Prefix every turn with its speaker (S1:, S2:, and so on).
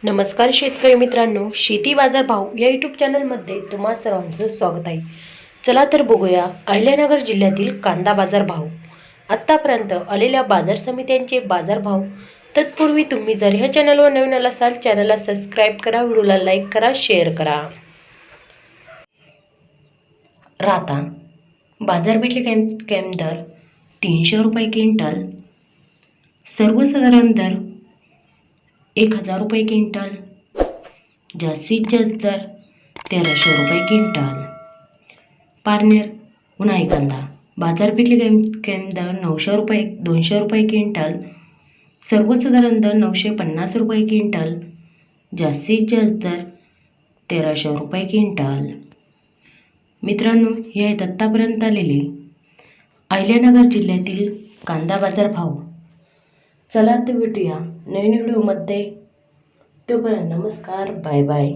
S1: नमस्कार शेतकरी मित्रांनो, शेती बाजार भाव या यूट्यूब चॅनलमध्ये तुम्हा सर्वांचं स्वागत आहे। चला तर बघूया अहिल्यानगर जिल्ह्यातील कांदा बाजार भाव। आत्तापर्यंत आलेल्या बाजार समित्यांचे बाजार भाव। तत्पूर्वी तुम्ही जर ह्या चॅनलवर नवीन असाल चॅनलला सबस्क्राईब करा, व्हिडिओला लाईक करा, शेअर करा। राहता बाजारपेठले कैम दर 300 रुपये क्विंटल, सर्वसाधारण दर 1000 रुपये क्विंटल, जास्तीत जास्त दर 1300 रुपये क्विंटल। पारनेर उन्हाळी कांदा बाजारपेठले कैम दर 200 रुपये क्विंटल, सर्वसाधारण दर 950 रुपये क्विंटल, जास्तीत जास्त दर 1300 रुपये क्विंटल। मित्रांनो, हे आहेत आत्तापर्यंत आलेले अहिल्यानगर जिल्ह्यातील कांदा बाजार भाव। चला तर भेटूया नवीन व्हिडिओमध्ये। तोपर्यंत नमस्कार, बाय बाय।